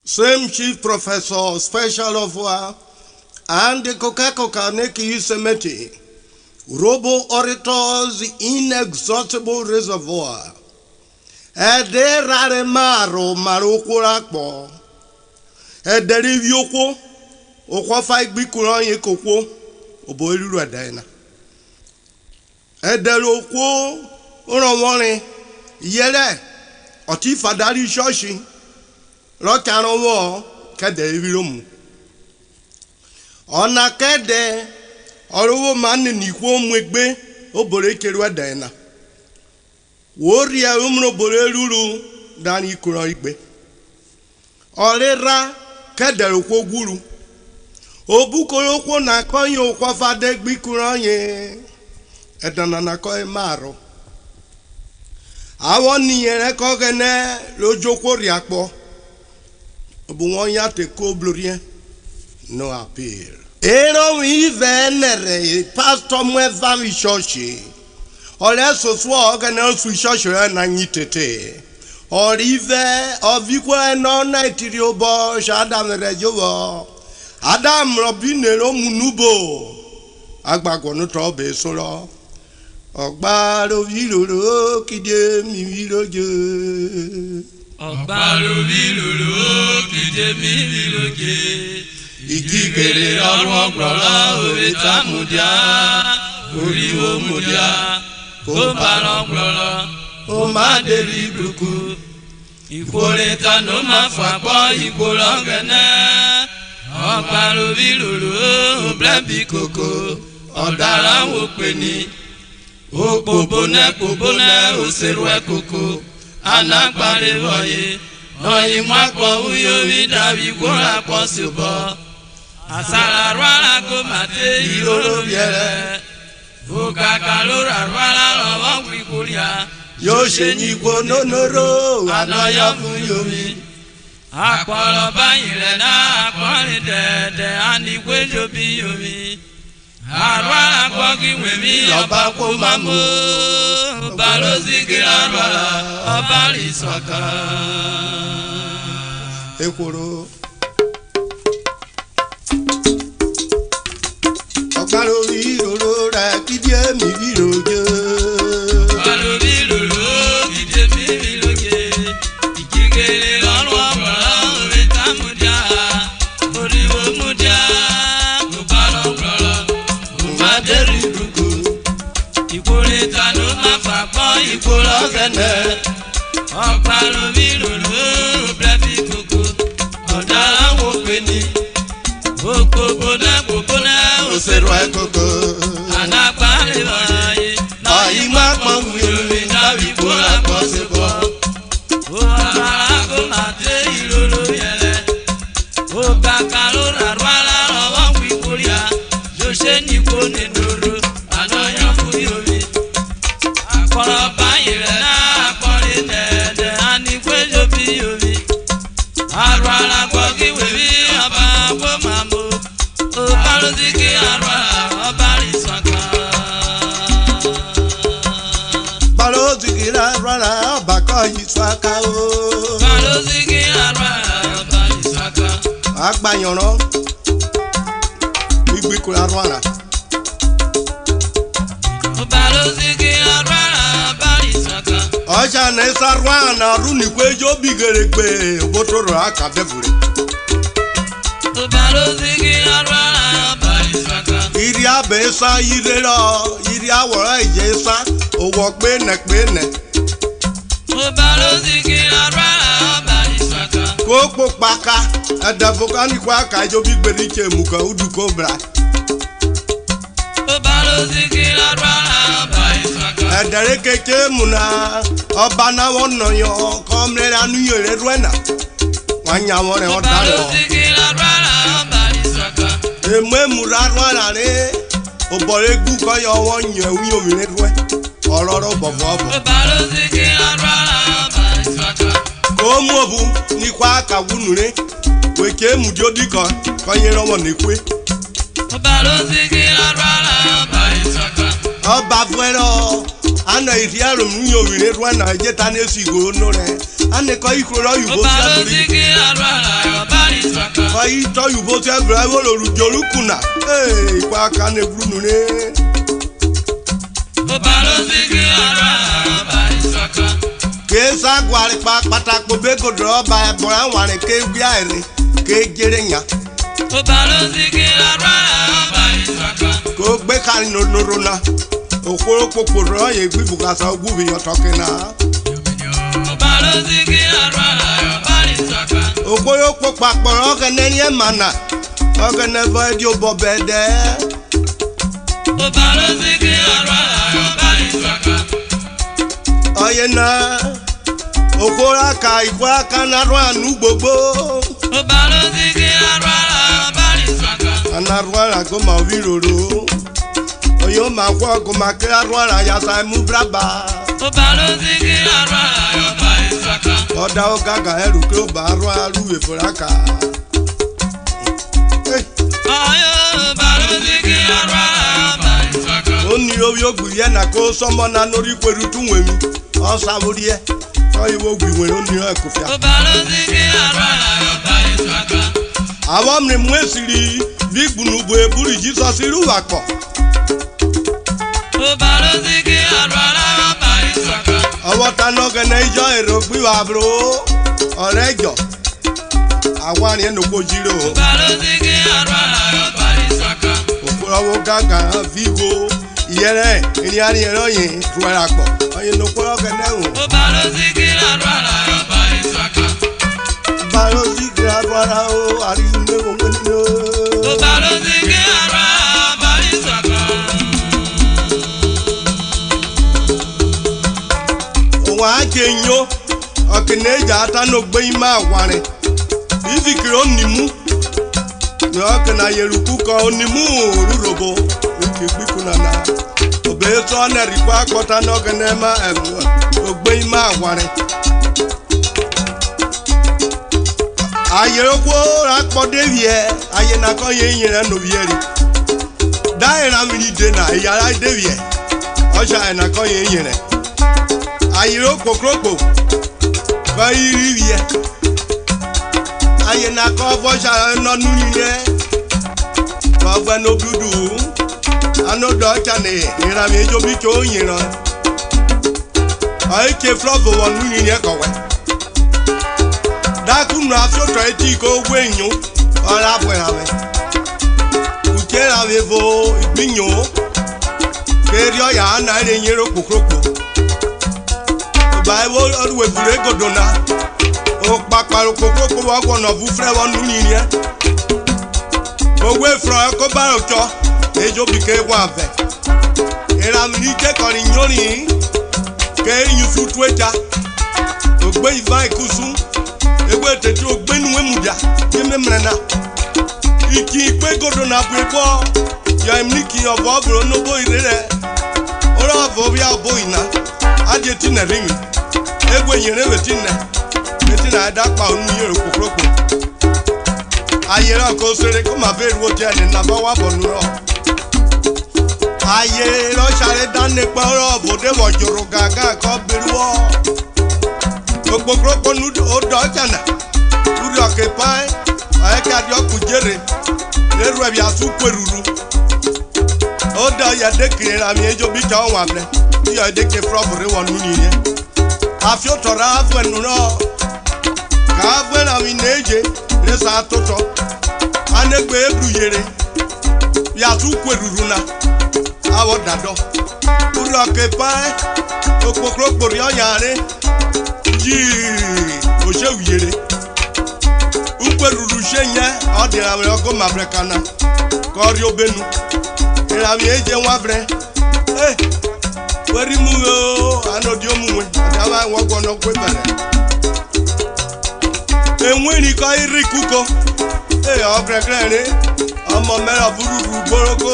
Same Chief Professor Special Ofua and the Coca-Cola Neki Semeti, URHOBO Orators Inexhaustible Reservoir. Ede rare maro marokurakbo. Ede rivyoko, okwafa igbikuran yekoko, obo eluru adaina. Ede roko, oranwore, yele, oti fadari shoshi. Lọ́kàrán wọ́ kẹ́dẹ̀ ìríròmù. Ọ̀nà kẹ́dẹ̀ ọ̀rọ̀wọ́ máa ń ní ìkó mú ẹgbẹ́ ó bòrè kéré ẹ̀dà ẹ̀nà. Wò ó rí ẹ̀rọ mú bòrè rúru dání ìkúrọ̀ ìgbẹ́. Ọ̀rẹ́ ra kẹ́dẹ̀ òkú gúru. Òbúkọ̀rọ̀ kó nà kọ́yìn òkú fadé gbíkúrọ̀ yẹn. Ẹ̀dà nànà kọ́ ẹ máa rọ̀. Àwọn nìyẹn rẹ̀ kọ́ gẹ́nẹ́ lójókòó rí àpọ̀. Bungonya te koblurien no appeal. Ero ivenere pastor mweva vishoshi. Ole so swo gana su shoshi na nyitete. Orive ovikwa no na itiriobo shadam rejowo. Adam robine lo munubo. Agbagwo no trobe solo. Ogba lo viloro kide mi viloje. Ọ̀gbàrò lílòlò kìjẹ́ mi lílòkè. Ìkíkèrè ọ̀rùn ọ̀gbọ̀rọ̀ òwe tá mùdíá. Oríwo mùdíá. Kó bára ọ̀gbọ̀rọ̀. Ó má débi gbùkú. Ìkórè tanú máa fàpọ̀ ìkórè ọ̀gẹ̀nẹ̀. Ọ̀gbàrò lílòlò blẹ́bí kòkó. Ọ̀daràn wò pé ní. Òpòbónẹ́ òṣèrú ẹ̀ kòkó. Anagbare voye, oyi mwako uyovi davi kura posibo. Asara rwala komate ilolo biere. Ukaka lora rwala lovo kwikulia. Yoshe nyiko nonoro, anoyo fuyovi. Akwalo bayile na akwali dede, anikwe jobi yovi. Arwala kwa kiwemi loba kumamo. Balozi arwala ọba Isuaka. Ekoro. Ọ̀gbàrò ìrorò rẹ̀ kídìé mi viroje. Ọ̀gbàrò ìrorò kídìé mi viroje. Ìkíkèrè ọ̀rùn ọ̀gbọ̀rọ̀ òwe tá múdíá. Oríwo múdíá. Kò bá lọ́gbọ̀rọ̀. Kò má dẹ́rì dùkú. Ìkórè tanú máa fà pọ́ ìkórè ọ̀gẹ̀nẹ̀. Ọ̀gbàrò ìrorò blẹ́bí kòkó. Ọ̀daràn wò pé ní. Òpòbónẹ́ Òṣèrú ẹ̀ kòkó. Anagbare voye, Ọ̀yí má pọ̀ wúyọ̀mí dábì kóra pọ̀ sí bọ̀. Ó rárá kó máa dé ìrorò yẹlẹ. Ó kàkà ló rà rárá ọwọ́ wí kórìíà. Yóò ṣe ní kó ní dòdò, àná yàn fún yomi. Àkọ́rọ̀ báyìí rẹ̀ náà àkọ́rí dẹ̀dẹ̀, á ní péjọ bí yomi. Àrò àràgbọ́ kí wèmí ọba kó máa mú. Ó bá ló sí kí àrò ọba Isuaka. Balozi rárá ọba kọ́ Isuaka o. Balozi arwa ọba Isuaka. Agbanyanran. Ìgbìkúrò arwara. Balozi arwa ọba Isuaka. Ọjà na-esa arwana rúnikwe jó bìgèrègbè bótóró akabẹ́fùrè. Balozi arwa ọba Isuaka. Iri abẹ́ esa ire lọ, iri àwọ̀rọ̀ ìjẹ́ esa, òwò pénẹ̀pénẹ̀. Balozi arwa ọba Isuaka. Kókó paka, ẹ̀dẹ̀fọ́kánikọ́ àkàjọ bígbèrè ìkè mùkọ̀ udùkọ́ bra. Balozi arwa ọba Isuaka. Ẹ̀dẹ̀rẹ̀ kékeré múna, ọba náà wọ́n nọ̀yọ̀ kọ́mẹ́rẹ́ anúyẹ̀ rẹ̀ rúẹ̀nà. Wọ́n nyà wọ́n rẹ̀ wọ́n dárò. Balozi arwa ọba Isuaka. Èmú èmúra rúẹ̀nà rẹ̀, òbọ̀rẹ̀ gù kọ́yọ̀ wọ́n nyẹ̀ wíyọ̀ mi rẹ̀ rúẹ̀. Ọ̀rọ̀rọ̀ bọ̀bọ̀ bọ̀. Balozi arwa ọba Isuaka. Kòómù òbu nípa àkàwùnú rẹ̀, wèké mùdíó dìkọ̀ kọ́yẹ̀ rọ̀wọ̀ nìkwé. Balozi arwa ọba Isuaka. Ọba fúẹ́rọ̀ ana ìdí àrùn ní òmìnir rúẹ̀nà ìjẹta ní èsì ìgò onú rẹ̀. Anìkọ́ ìkúrọ̀ Yorùbá sí àdúrí. to you both have rival Jorukuna. Hey, Quaka Nebrunune. Kesa Guaripa Pataco Beko draw by a brown one and cave Gary, cave Geringa. Go back and no Rona. Okoro Poro, a Bibugasa movie you're talking now. Okoyo Popak Borogan and Yamana. Organ never do Bobede. Oyena Okoraka, Isuaka, Narwa, Nubobo. Anarwa, Goma Viro. Oyo Makwa, Gomakara, Yasa Mubraba. Oda Ogaga, Eruko, Barwa, Louis Foraka. Only you Guyana call someone and not equal to women. Or somebody, or you will be when only a coffee. I want them Wesley, Big Bunube, Bully Jesus, Isuaka. I want an organizer, we are bro, or Rego. I want you to go zero. Gaga, Vigo, Yere, and Yanni, Tuaraco. I know what I know. Balosigra, are you why can you? I can no Bayma one. If you can only can I cook on the moon, URHOBO, Bikunana. Obey on a require Cotanogama and obey my one. I go at Podevia, I am not going and Novieri. Diana Minidena, Yara Devia, Osha and a coin. I Croco, by Rivia. I am not Osha and not Nunia. Baba no Budu, I know Doctor Ne, and I made you be going, you know. I came from the one in Yakawa. That could not so try to go when you are up where I went. Who can have a vote, Bino? Carry your yarn, I didn't hear a cocoa. The Bible always Rego Dona. Oh, Papa Cocoa, one of Ufra one Nunia. Away from a cobarocho, they just became one of them. And I'm calling Yoni, carrying you through Twitter. Obey by Kusum, a way to do Ben Wimuda, Yemena. If you go to Napo, I'm Nicky of Bobro, no boy there. Or of Bobia Boina, I get in a ring. Everywhere you never seen that. It's in a dark pound near Coco. Aye, go so they come a bed water and number one bonuro. Aye, no shall done the power of whatever Jorogaga called Beruo. Ogbogropo nud o dojana. Uri occupy, I can't your kujere. There will be a super ruru. Oda ya declare a major bit on one. You are declared from one union. I feel to have when you know. Have when I'm in age. Yes, I toto. And a baby, Yasuque Runa. Our dado. Urokepai, Okokoriane. Gee, Oshawiri. Uperushenya, or the American Mabracana. Corio Benu. And I'm agent Wabre. Eh, where you move? I know the woman. I walk on a quiver. And when he got Rikuko, hey, I'll break it. I'm a man of Borogo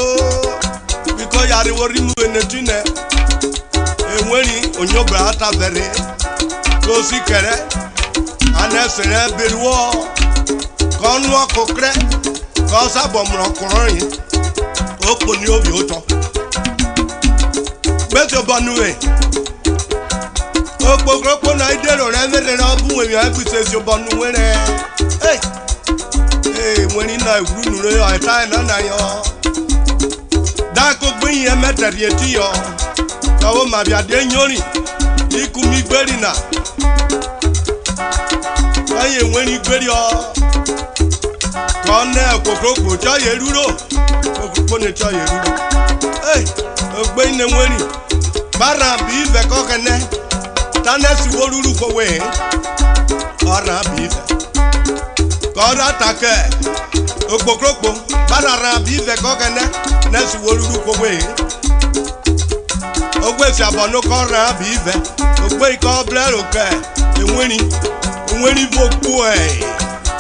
because you are removing the dinner. And when he on your brata very go see Kere and that's an bit war. Con walk or crack, cause I bomb rock coroning. Open your auto. Better Banue. Okpokropo na ide lo re mere na bu we ya bi se si obonu were. Hey, na egwuru nure yo eta na yo da ko gbin ye metari eti yo kawo ma bia de nyori iku mi gberi na aye nweri gberi o kone kokoko cha ye ruro kokoko ne cha ye ruro ogbe ne nweri bara bi ve ko kene tanesi woruru ko we ora bi ve kora take okpokokpo bara bi ve ko kene nesi woruru ko we ogbe si abono kora bi ve ogbe ko blero ke enweri voku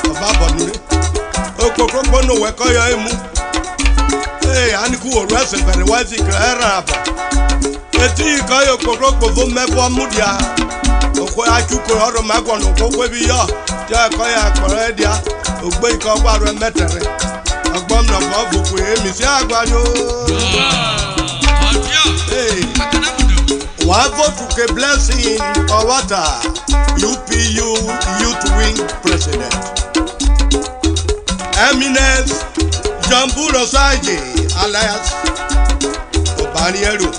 oba bonure okpokokpo no we ko yo emu aniku oru ese very wise kra aba eti ko yo okpokokpo vo mebo mudia okwe achuko oro magwon okwe bi yo je ko ya kore dia ogbe ko gbaru metere agbom no bo voku emi si agbado one vote to a blessing or water UPU Youth Wing President Eminence Jamburo Saji alias Obanieru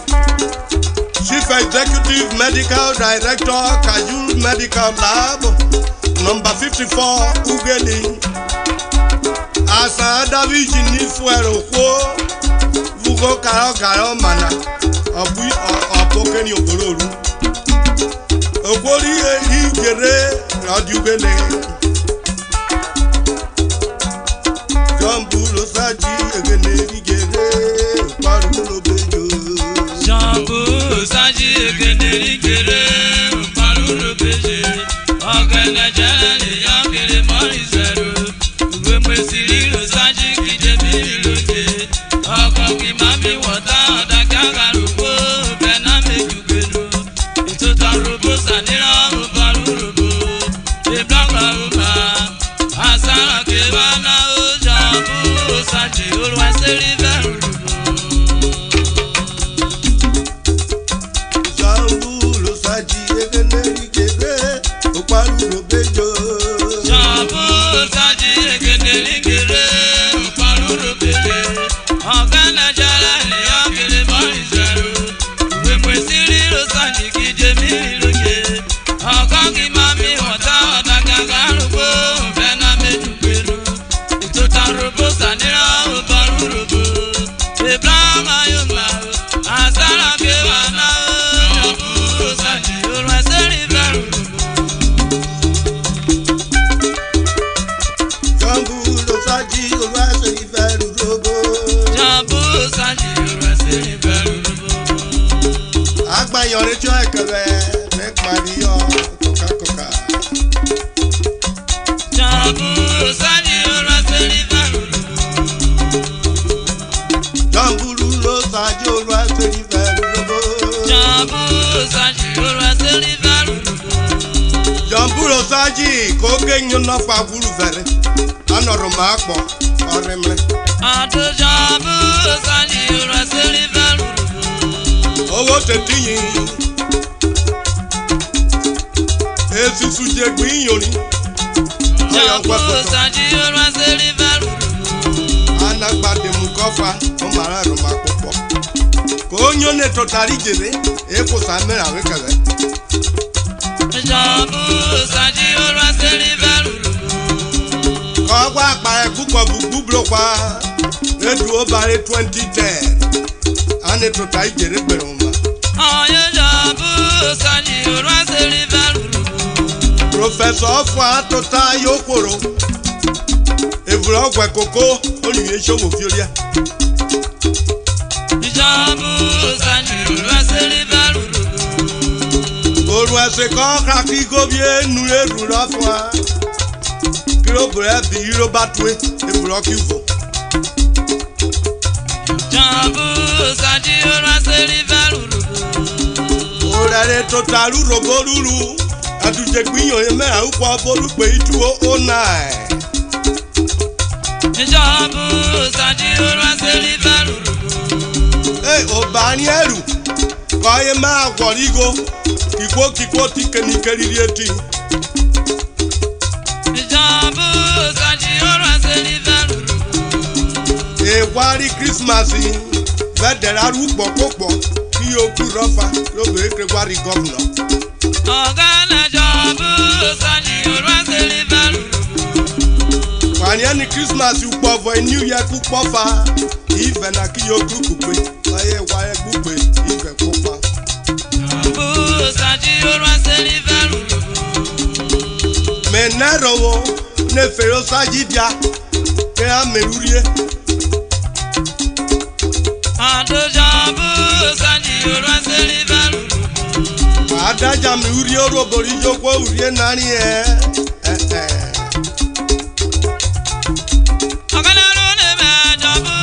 Chief Executive Medical Director Kajul Medical Lab number 54 Ugeli Asa David Nifuero Kwo Vugo Karo Mana Obokeni Obororu Ogbori Ijere Radugele Jamburo Saji Egene Ijere Parulo Bejo Jamburo Saji Egene Ijere Parulo Bejo Ogene Jele Yangere Morizero Uwe Mwesiri Saji Kijemi Loje Okoki Mami Wata Odakagaru Yore joy kare make Mario Coca Jamburo Saji ora seri veru Jamburo Saji ora seri veru Jamburo Saji ora seri veru Jamburo Saji ko genyo na fa buru vere anoro ma gbo oremre Ado Jamburo Saji ora seri veru Owo tetiyin Esi suje gbin yori Jamburo Saji ora seri veru Anagbade mu kofa o mara ro ma popo Ko nyo ne totari jere e ko samera we kale Jamburo Saji ora seri veru Ko gba pa e pupo bubu blo pa Edu o bare 2010 Ane totari jere gbere Oye Jamburo Saji ora seri veru Professor Ofua tota yokoro Evuro gwe koko Olivier Shomo Fiolia Jamburo Saji ora seri veru Oru ese ko kraki gobie nure ruro Ofua Kiro bure bi iro batwe Evuro kivo Jamburo Saji ora seri veru Orere totalu roboruru Aduje gbiyan ye mera upo boru pe 2009 Jamburo Saji ora seri veru Obanieru Ko ye ma gworigo Kikwo tikeni keriri eti Jamburo Saji ora seri veru Christmas vedera rúpọ̀ kópọ̀ kí okú rọ́fà lóbìnrin kẹgbàrí gọ́vnọ̀. ọ̀gá nàjọ bú sanji olùwàsílì fẹ́rù. wàyẹn ni Christmas pọ̀ fọ New Year kú pọ̀ fa ìfẹ́ na kí okú kúpe láyé wáyé gbúgbe ìfẹ́ kópa. bú sanji olùwàsílì fẹ́rù. mẹ́nẹ́rọ̀ wo ne fèrè sájì bíà kí á mẹ́rúurìé. àdójọ bú sanji olùwàsílì fẹ́rù. adájà mi wúri orobori yókò wúri nání ẹ. ọ̀kadàrú ni mẹ́jọ bú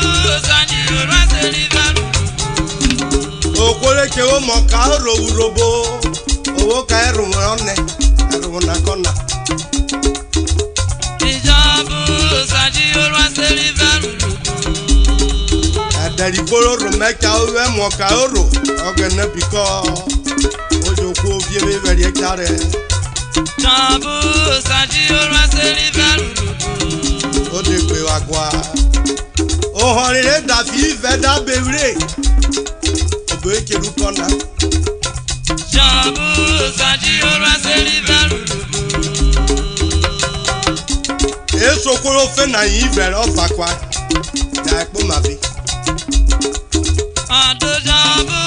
sanji olùwàsílì fẹ́rù. Okwoleke wo mọ ka orowu robo owó ka ẹrùn ọ̀nẹ́ ẹrùn nàkọ́nà. ìjọba sanji olùwàsílì fẹ́rù. ẹ̀dẹ̀rì kóró rò mẹ́ka owó ẹ̀mọ́ ka orò ọ̀gẹ̀nẹ̀ bìkọ́ ojoko bíẹ́mí bẹ̀rẹ̀ ẹ̀ka rẹ̀. ìjọba sanji olùwàsílì fẹ́rù. ó lè gbé wa gbọ́ a. òhàn rere dàbí ìfẹ́ dábẹ́rẹ́ òbí kẹrù kọ́nà. ìjọba sanji olùwàsílì fẹ́rù. èso kóró fẹ́ nà yín bẹ̀rẹ̀ ọ̀fà kwa yà ẹ̀kpọ́ màbí. àdójọba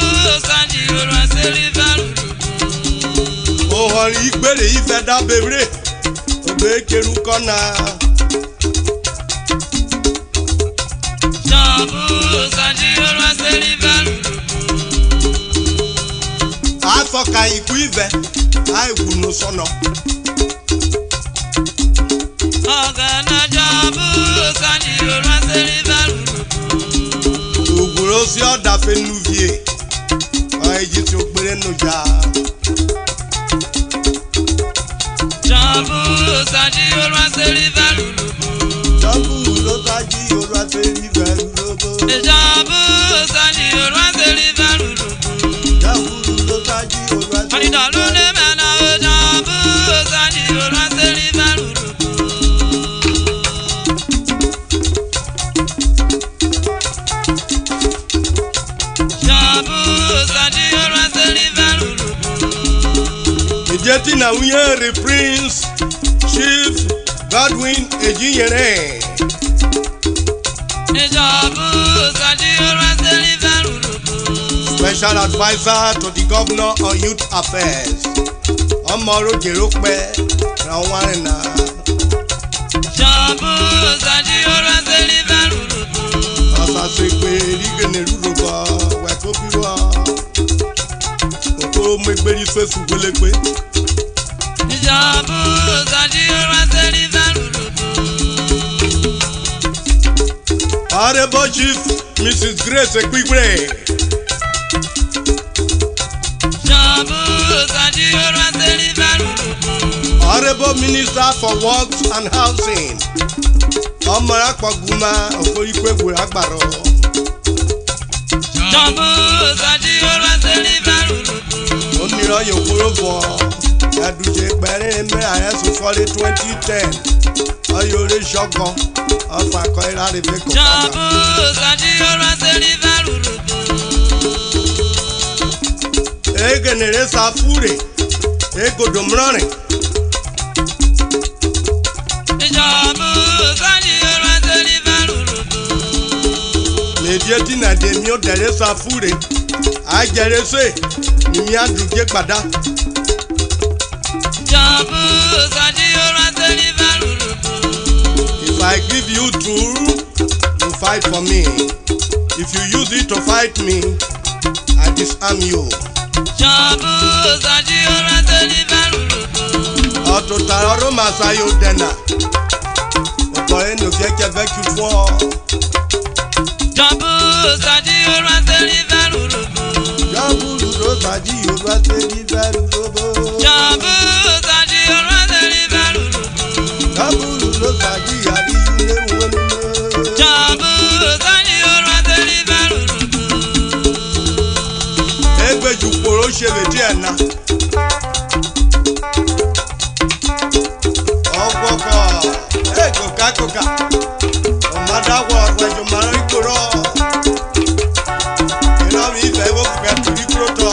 sanji olùwàsílì fẹ́rù. òhàn ìgbèrè ìfẹ́ dábẹ́rẹ́ òbí kẹrù kọ́nà. ìjọba sanji olùwàsílì fẹ́rù. Afọka ikú ìfẹ́ àìwùnú sọ́nà. ọ̀gànàjọba sanji olùwàsílì fẹ́rù. Ògùrò sí ọ̀dà fẹ́nu vie ọ̀ẹ́jì tí ó gbére nù já. ìjọba sanji olùwàsílì fẹ́rù. Jọ́bù ló sáájú ìhòòrò àtẹ̀rí bẹ̀rù lóbó. ìjọba sanji olùwàsílì fẹ́rù. Jọ́bù ló sáájú ìhòòrò àtẹ̀rí àdìdàlú ní mẹ́ta ìjọba sanji olùwàsílì fẹ́rù. ìjọba sanji olùwàsílì fẹ́rù. Ìjẹ́tì náà wúyẹ́ rè Prince Chief Godwin Ejinyere. ìjọba sanji olùwàsílì fẹ́rù. Special adviser to the governor on youth affairs. Ọmọ rògbèrò pẹ́ ra wọn rìn náà. ìjọba sanji olùwàsílì fẹ́rù. Ọ̀sàsè pé rígènè rúrò bọ̀ wẹ̀kọ́ bí wọ́. Òkú mẹ́gbẹ́rì fẹ́sù gbélé pé. ìjọba sanji olùwàsílì fẹ́rù. Honorable Chief Mrs. Grace Ekwigwe. ìjọba sanji olùwàsílì fẹ́rù. Honorable Minister for Works and Housing. Ọmọ akpọ̀gùnmá òkòríkwégwé àgbàrọ̀. ìjọba sanji olùwàsílì fẹ́rù. Onírọ̀ yòókùrò fọ ẹ̀dùjẹ́ pẹ̀rin mẹ́ àyẹ̀sùn fọ́lé 2010. Ọyọ̀rẹ́ ṣọ́gan ọ̀fà kọ́ ìlà rẹ̀ fẹ́ kọ́ ìjọba sanji olùwàsílì fẹ́rù. egenere safure egodo mrọrin. ìjọba sanji olùwàsílì fẹ́rù. Nìdíẹ́tì nàdé mi ó dẹ̀rẹ́ safure àjẹrẹsẹ̀ ni mi àdùjẹ́ gbàdá. ìjọba sanji olùwàsílì fẹ́rù. If I give you tool, you fight for me. If you use it to fight me, I disarm you. ìjọba sanji olùwàsílì fẹ́rù. Ọ̀tútàrà ọ̀rọ̀ màá sáyó dẹ̀nà. Ọ̀pọ̀ ẹnu kẹ́kẹ́ fẹ́ kí fún ọ. ìjọba sanji olùwàsílì fẹ́rù. Jábùrù ló sàájì Yorùbá tẹ́lí fẹ́rù lóbó. ìjọba sanji olùwàsílì fẹ́rù. Jábùrù ló sàájì àríyú léwu onílé. ìjọba sanji olùwàsílì fẹ́rù. Ẹgbẹ́jù kòró ṣe lè díẹ̀ ná. Ọgbọ́kọ̀ kòkà ọ̀mádà Madagwa, where you marry Kuro. You know, if I will get to the Kroto,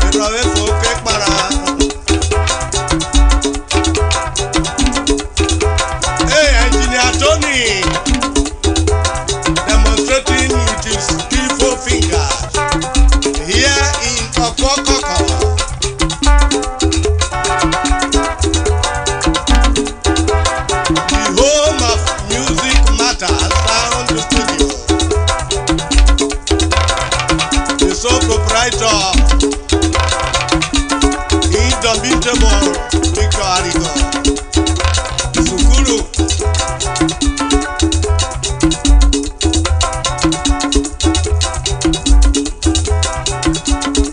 you know, if you get Mara. Hey, Engineer Tony, demonstrating with his skillful fingers here in Ofua. Sound studio. The sole proprietor, indomitable Victor Arigo, Sukuru.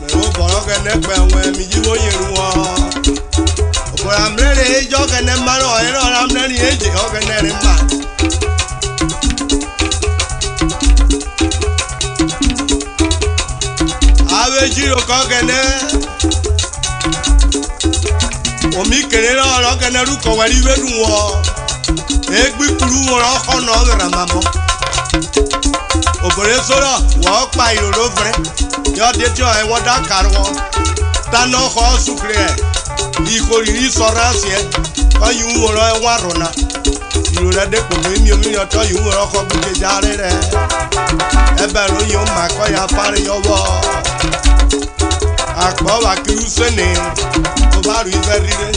Mewo bọ̀rọ̀ kẹ́nẹ́ pẹ̀ wọ́n mi yíwó yẹn wọ́n. Ọ̀pọ̀ àmúlẹ́rìn ẹjọ́ kẹ́nẹ́ márùn ọ̀yẹ́rọ̀ àmúlẹ́rìn ẹjẹ́ ọ̀kẹ́nẹ́ rìn mà. Jiro kogene omi kenera oro keneru ko wari wedu wo egbi kuru won kono ramamo obore soro wo pa iroro fre yo de ti o e won da karwo tano ko sukre ikoriri sorasi e ko yun wo ro e wa rona irora de ko mi omi yo to yun wo ko bu je jare re e be ro yo ma ko ya pare yo wo Akpo wa kirusene o ba ru iverire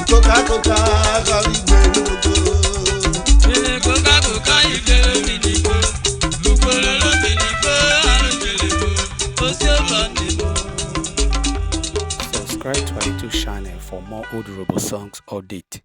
Coca gari gbe Coca igere mi nigo Lukolo lo mi nigo arujele go O se o lo nigo Subscribe to our YouTube channel for more old Robo songs update.